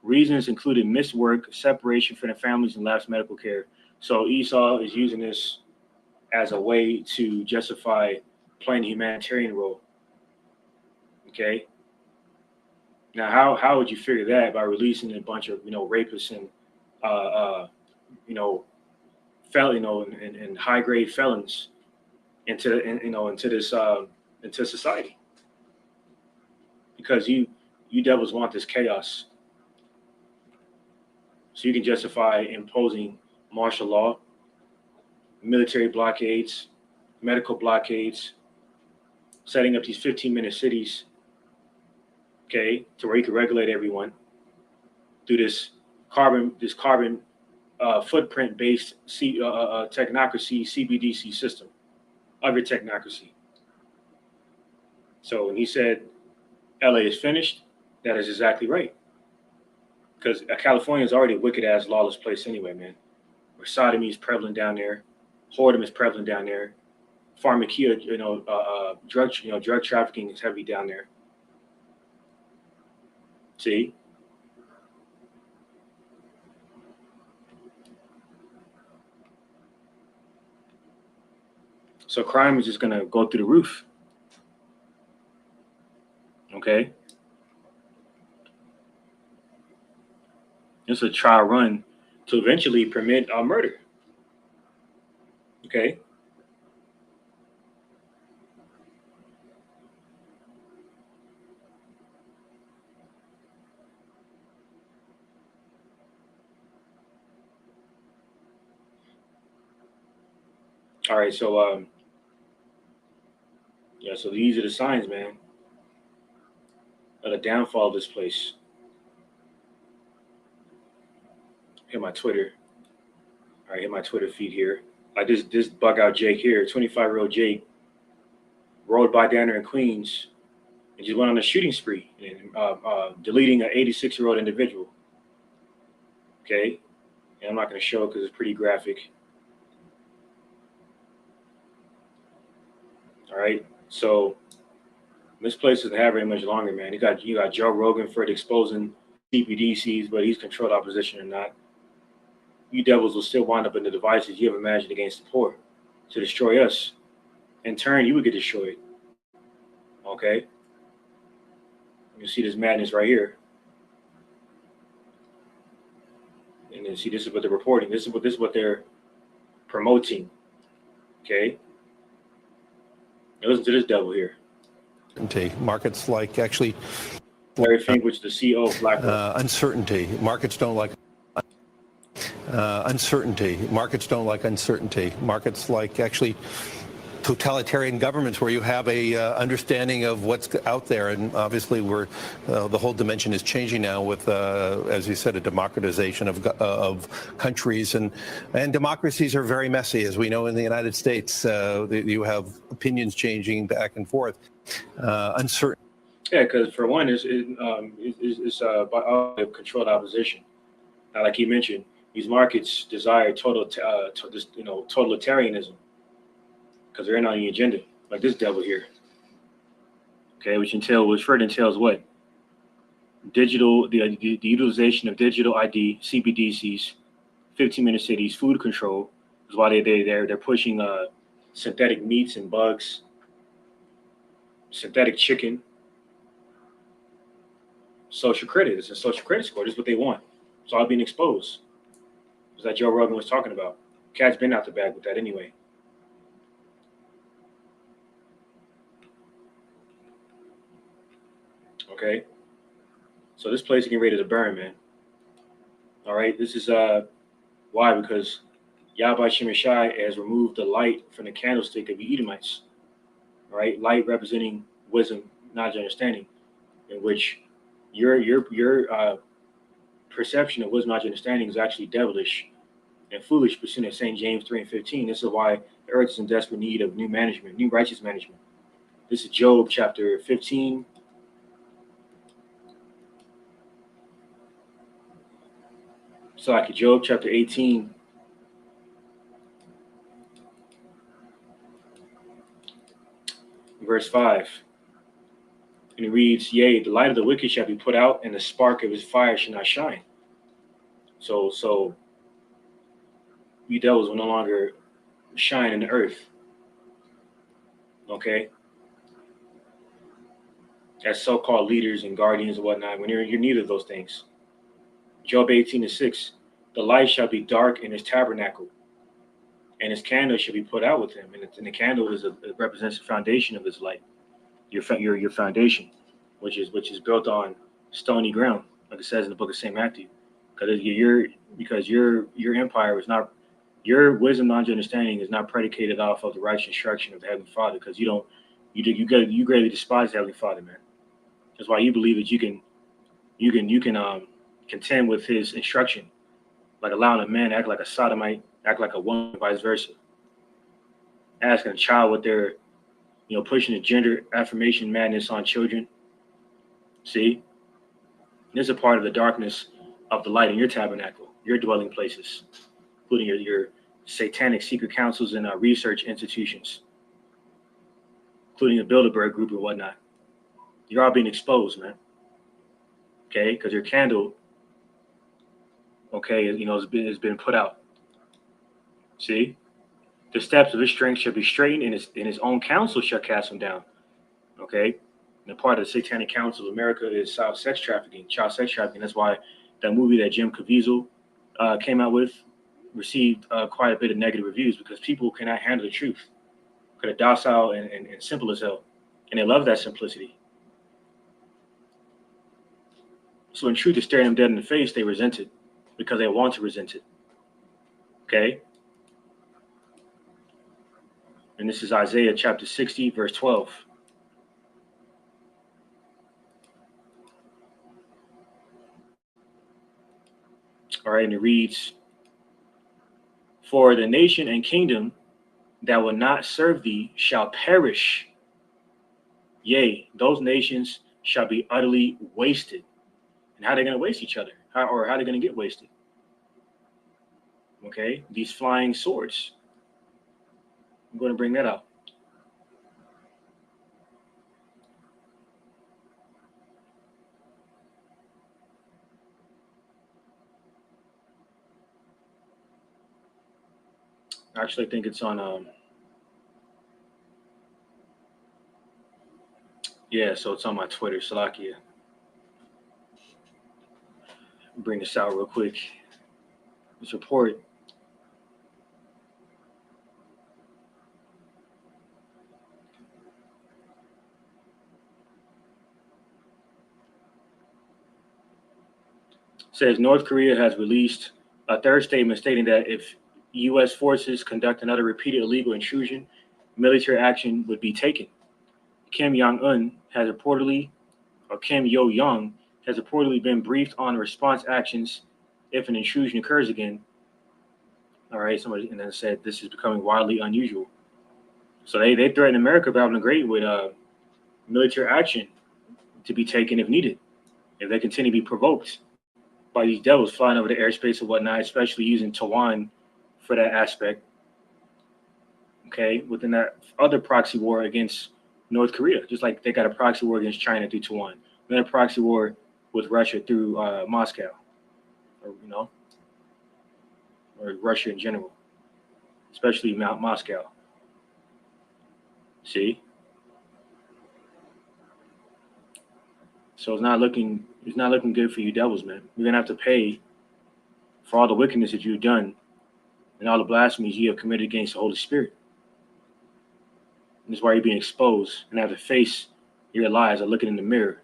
Reasons included missed work, separation from their families, and lapsed medical care. So Esau is using this as a way to justify playing a humanitarian role. Okay. Now, how would you figure that by releasing a bunch of rapists and you know and high grade felons into this into society? Because you devils want this chaos, so you can justify imposing martial law, military blockades, medical blockades, setting up these 15-minute cities, okay, to where you can regulate everyone through this carbon footprint based technocracy CBDC system of your technocracy. So when he said LA is finished, that is exactly right. Because California is already a wicked ass lawless place anyway, man. Where sodomy is prevalent down there, whoredom is prevalent down there, pharmakia, drug trafficking is heavy down there. See? So crime is just gonna go through the roof. Okay? It's a trial run to eventually permit murder. Okay? All right, so so these are the signs, man, of the downfall of this place. Hit my Twitter. All right, hit my Twitter feed here. Like this bug out Jake here, 25-year-old Jake, rode by down there in Queens and just went on a shooting spree and deleting an 86-year-old individual. Okay, and I'm not going to show it because it's pretty graphic. All right, so this place doesn't have very much longer, man. You got Joe Rogan for exposing CBDCs, but he's controlled opposition or not. You devils will still wind up in the devices you have imagined against the poor to destroy us. In turn, you would get destroyed. Okay? You see this madness right here. And then see, this is what they're reporting. This is what they're promoting. Okay? Now listen to this devil here. Markets like actually Larry Fink, which is the CEO of BlackRock. Uncertainty. Markets don't like uncertainty. Markets don't like uncertainty. Markets like actually totalitarian governments where you have a understanding of what's out there, and obviously we're the whole dimension is changing now with, as you said, a democratization of countries, and democracies are very messy, as we know in the United States. You have opinions changing back and forth. Uncertain. Yeah, because for one, it's by controlled opposition. Now, like you mentioned, these markets desire totalitarianism because they're in on the agenda, like this devil here. Okay, which further entails what? The utilization of digital ID, CBDCs, 15-minute cities, food control is why they're pushing synthetic meats and bugs, synthetic chicken, social credit. It's a social credit score. This is what they want. It's all being exposed. It's like Joe Rogan was talking about. Cat's been out the bag with that anyway. Okay, so this place is getting ready to burn, man. All right, this is why, because Yahweh Shemashai has removed the light from the candlestick of the Edomites. All right, light representing wisdom, knowledge, understanding, in which your perception of wisdom, knowledge, understanding is actually devilish and foolish, pursuing of St. James 3:15. This is why the earth is in desperate need of new management, new righteous management. This is Job chapter 15. So like Job chapter 18, verse 5. And it reads, "Yea, the light of the wicked shall be put out, and the spark of his fire shall not shine." So you devils will no longer shine in the earth. Okay, as so-called leaders and guardians and whatnot, when you're neither of those things. Job 18:6, the light shall be dark in his tabernacle, and his candle shall be put out with him. And the candle it represents the foundation of his light, your foundation, which is built on stony ground, like it says in the book of Saint Matthew, because your empire is not, your wisdom, knowledge, understanding is not predicated off of the righteous instruction of the Heavenly Father, because you greatly despise the Heavenly Father, man. That's why you believe that you can contend with his instruction, like allowing a man to act like a sodomite, act like a woman, vice versa. Asking a child what they're, pushing the gender affirmation madness on children. See, this is a part of the darkness of the light in your tabernacle, your dwelling places, including your satanic secret councils and research institutions, including the Bilderberg group and whatnot. You're all being exposed, man. Okay, because your candle, okay, has been put out. See, the steps of his strength shall be straightened, and his own counsel shall cast him down. Okay, and a part of the Satanic Council of America is child sex trafficking. That's why that movie that Jim Caviezel came out with received quite a bit of negative reviews, because people cannot handle the truth. Because they're docile and simple as hell, and they love that simplicity. So when truth is staring them dead in the face, they resent it because they want to resent it. Okay? And this is Isaiah chapter 60, verse 12. All right, and it reads, "For the nation and kingdom that will not serve thee shall perish. Yea, those nations shall be utterly wasted." And how are they going to waste each other? How are they going to get wasted? Okay, these flying swords. I'm going to bring that out. Actually, I think it's on. Yeah, so it's on my Twitter, Salakia. Bring this out real quick. This report. Says North Korea has released a third statement stating that if U.S. forces conduct another repeated illegal intrusion, military action would be taken. Kim Yo-Young has reportedly been briefed on response actions if an intrusion occurs again. All right, somebody and then said this is becoming wildly unusual. So they threatened America, Babylon the Great, with military action to be taken if needed, if they continue to be provoked by these devils flying over the airspace and whatnot, especially using Taiwan for that aspect. Okay, within that other proxy war against North Korea, just like they got a proxy war against China through Taiwan, then a proxy war with Russia through Moscow, or Russia in general, especially Moscow. See, so it's not looking good for you devils, man. You're gonna have to pay for all the wickedness that you've done and all the blasphemies you have committed against the Holy Spirit. And that's why you're being exposed and have to face your lies or looking in the mirror,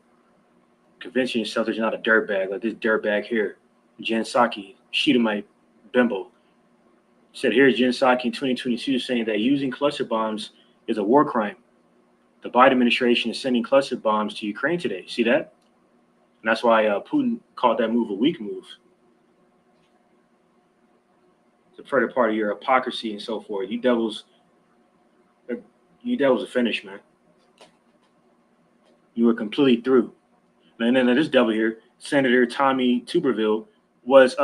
convincing yourself that you're not a dirtbag like this dirtbag here, Jen Psaki, Shedemite Bimbo. Said here's Jen Psaki in 2022 saying that using cluster bombs is a war crime. The Biden administration is sending cluster bombs to Ukraine today. See that? And that's why Putin called that move a weak move. It's a further part of your hypocrisy and so forth. You devils are finished, man. You were completely through. And then this devil here, Senator Tommy Tuberville, was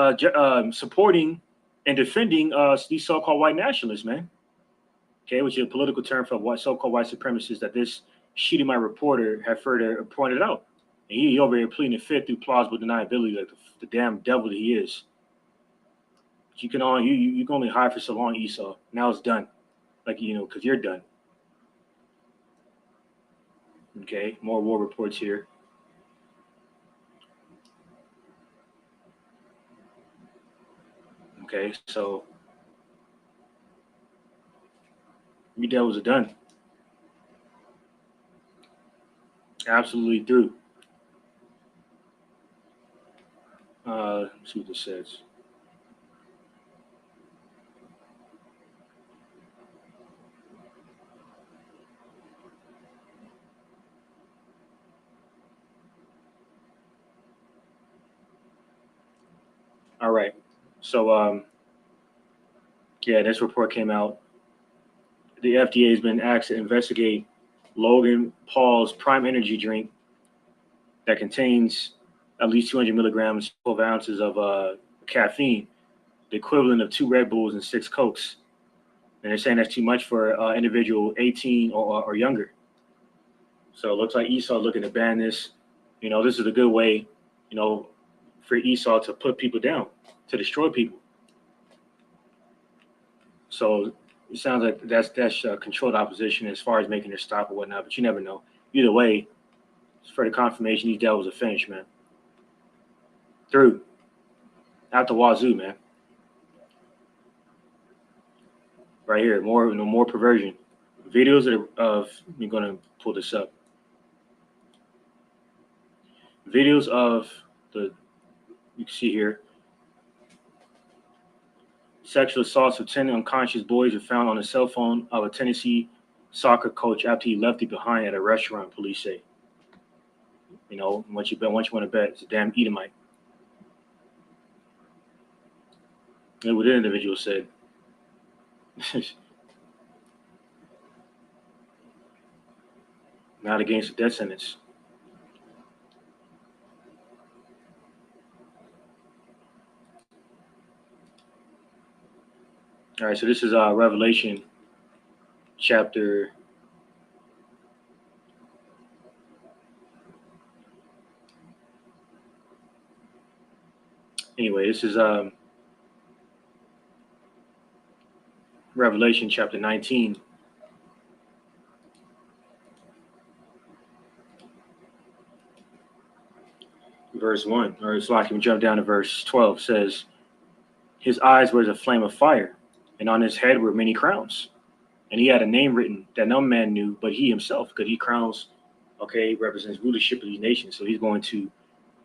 supporting and defending these so-called white nationalists, man. Okay, which is a political term for so-called white supremacists that this Shedemite reporter had further pointed out. And he over here pleading the fifth through plausible deniability, like the damn devil that he is. But you can only hide for so long, Esau. Now it's done, like because you're done. Okay, more war reports here. Okay, so you devils are done. Absolutely through. Let's see what this says. All right. So yeah, this report came out. The FDA has been asked to investigate Logan Paul's Prime Energy drink that contains at least 200 milligrams, 12 ounces of caffeine, the equivalent of 2 Red Bulls and 6 Cokes. And they're saying that's too much for individual 18 or younger. So it looks like Esau looking to ban this. This is a good way, for Esau to put people down, to destroy people. So it sounds like that's controlled opposition as far as making their stop or whatnot. But you never know. Either way, it's for the confirmation these devils are finished, man. Through. Out the wazoo, man. Right here, more perversion. Videos of I'm gonna pull this up. Videos of you can see here. Sexual assaults of 10 unconscious boys were found on the cell phone of a Tennessee soccer coach after he left it behind at a restaurant, police say. Once you want to bet, it's a damn Edomite. And what the individual said. Not against the death sentence. All right, so this is Revelation chapter. Anyway, this is Revelation chapter 19. Verse 1, or it's like we jump down to verse 12, says, his eyes were as a flame of fire, and on his head were many crowns. And he had a name written that no man knew but he himself, because he crowns, represents rulership of these nations. So he's going to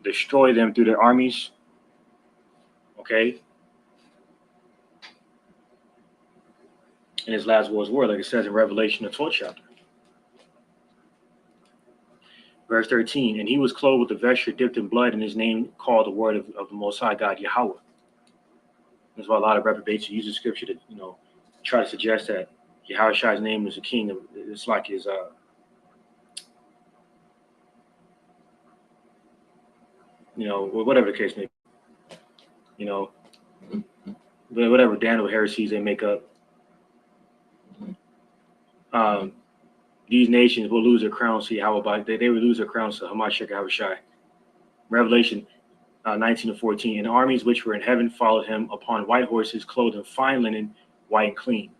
destroy them through their armies. Okay. In his last world's war, like it says in Revelation, the 12th chapter. Verse 13, and he was clothed with a vesture dipped in blood, and his name called the word of the Most High God, Yahweh. That's why a lot of reprobates use the scripture to, try to suggest that Yahweh's name is a king. It's like his, whatever the case may be, whatever Daniel heresies they make up. These nations will lose their crowns to Yahweh. They will lose their crowns to Hamashiach Yahushai. Revelation 19:14. And armies which were in heaven followed him upon white horses, clothed in fine linen, white and clean.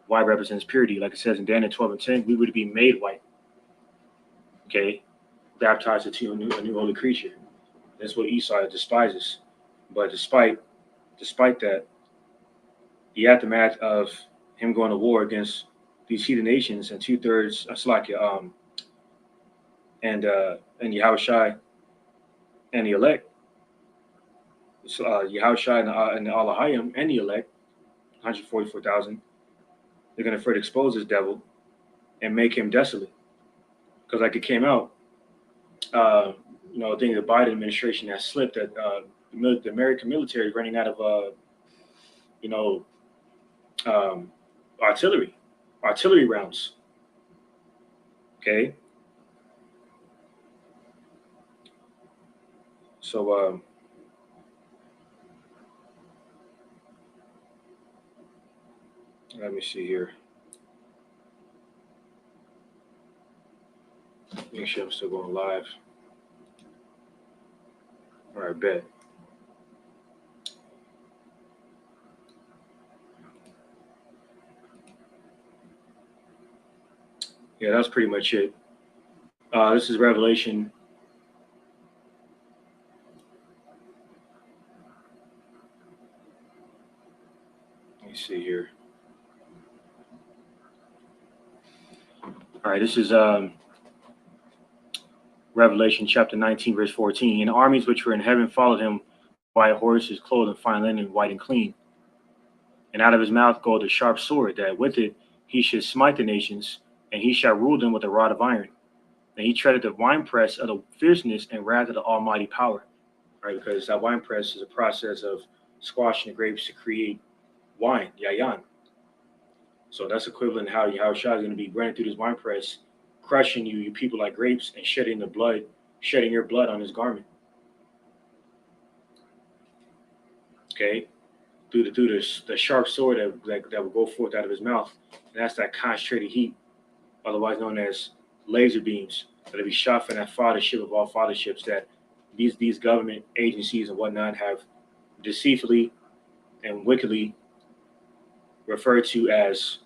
White represents purity. Like it says in Daniel 12:10, we were to be made white. Okay? Baptized into a new holy creature. That's what Esau despises. But despite that, the aftermath of him going to war against these heathen nations and 2/3 Slakia, and Yahushai and the elect, Yahushai and the Alahayim and the elect, 144,000, they're going to further expose this devil and make him desolate. Because like it came out, I think the Biden administration has slipped that the American military is running out of, artillery rounds. Okay. So let me see here. Make sure I'm still going live. All right, bet. Yeah, that's pretty much it. This is Revelation. Let me see here. All right, this is Revelation chapter 19, verse 14. And armies which were in heaven followed him, white horses, clothed in fine linen, white and clean. And out of his mouth goeth a sharp sword, that with it he should smite the nations, and he shall rule them with a rod of iron. And he treaded the winepress of the fierceness and wrath of the almighty power. Right, because that winepress is a process of squashing the grapes to create wine, yayan. So that's equivalent to how Yahushua is going to be running through this winepress, crushing you people like grapes, and shedding your blood on his garment. Okay, through the sharp sword that will go forth out of his mouth. And that's that concentrated heat, otherwise known as laser beams, that'll be shot from that fathership of all fatherships that these government agencies and whatnot have deceitfully and wickedly referred to as,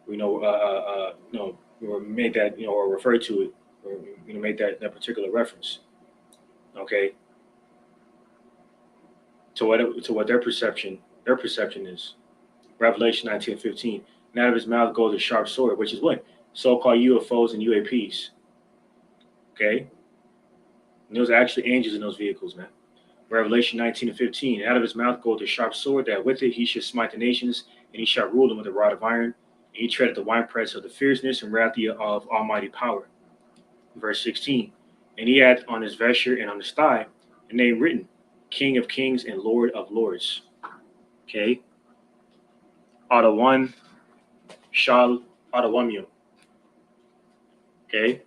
or made that, or referred to it, or made that particular reference. Okay, to what their perception is. Revelation 19:15. And out of his mouth goes a sharp sword, which is what? So-called UFOs and UAPs. Okay? And those are actually angels in those vehicles, man. Revelation 19:15. Out of his mouth goes a sharp sword, that with it he should smite the nations, and he shall rule them with a rod of iron. And he treaded the winepress of the fierceness and wrath of almighty power. Verse 16. And he had on his vesture and on his thigh a name written, King of Kings and Lord of Lords. Okay? Adawan Shal Adawamium. Okay?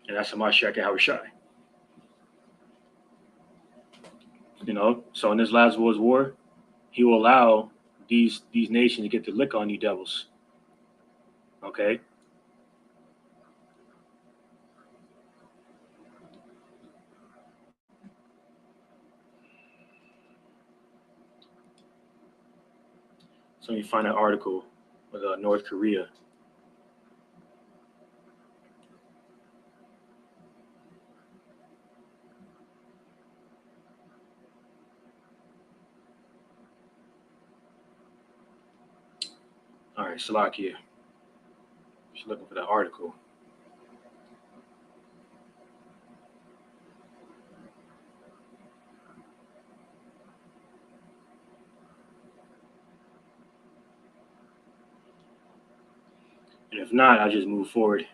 And that's Hamashiach Yahushai. So in this last world's war, he will allow these nations to get the lick on you devils. Okay? So you find an article with North Korea. All right, Salakia. She's looking for that article. And if not, I'll just move forward.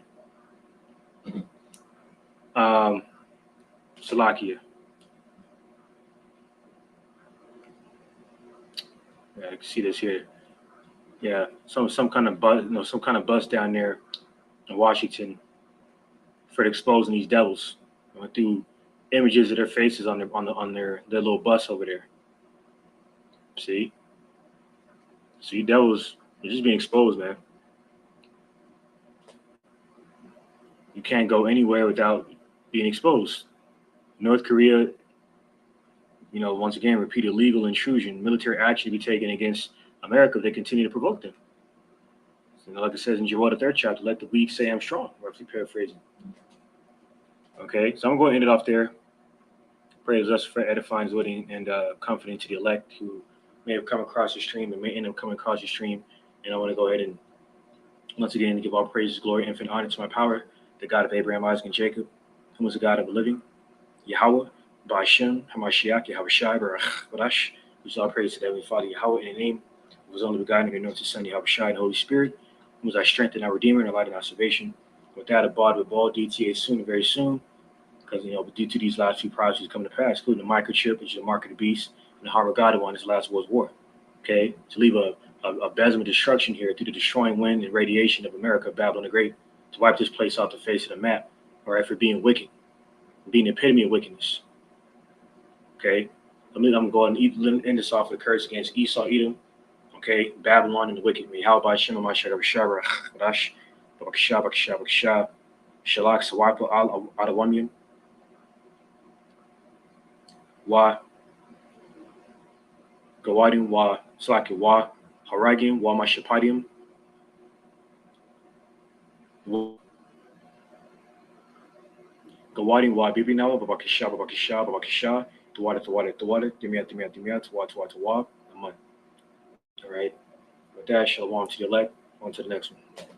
Salakia. Yeah, I can see this here. Yeah, some kind of bus down there in Washington for exposing these devils. Went through images of their faces on their little bus over there. See, so you devils are just being exposed, man. You can't go anywhere without being exposed. North Korea, once again, repeat illegal intrusion, military action to be taken against America if they continue to provoke them. Like it says in Joel, the 3rd chapter, let the weak say I'm strong, roughly paraphrasing. Okay, so I'm going to end it off there. Praise us for edifying, and comforting to the elect who may have come across the stream and may end up coming across the stream. And I want to go ahead and once again give all praises, glory, infinite honor to my power, the God of Abraham, Isaac, and Jacob, who was the God of the living, Yahweh, Ba'ashem, Hamashiach, Yahushai, Barach, Barash, who's all praise to the Heavenly Father, Yahweh, in the name of his only begotten and anointed Son, Yahushai, and the Holy Spirit, who was our strength and our Redeemer and our light and our salvation. With that, abide with all DTA soon and very soon, because due to these last few prophecies coming to pass, including the microchip, which is the mark of the beast, and the Haragadawan, this last world's war. Okay, to leave a besom of destruction here through the destroying wind and radiation of America, Babylon the Great, to wipe this place off the face of the map, all right, for being wicked, being the epitome of wickedness. Okay, I'm going to end this off with a curse against Esau, Edom, okay, Babylon and the wicked. How about Shema Mashar Rash, Babakasha, Bakasha, Bakasha, Shalak, Sawapa, Al Adawamian, Wa, Gawadim, Wa, Slaki, Wa, Haragim, Wa Mashapadium, Gawadim, Wa Bibinawa, Babakasha, Babakasha, Babakasha, Tuwada, Dimia, Tuwa, Aman. All right. With that, shalom to the elect. On to the next one.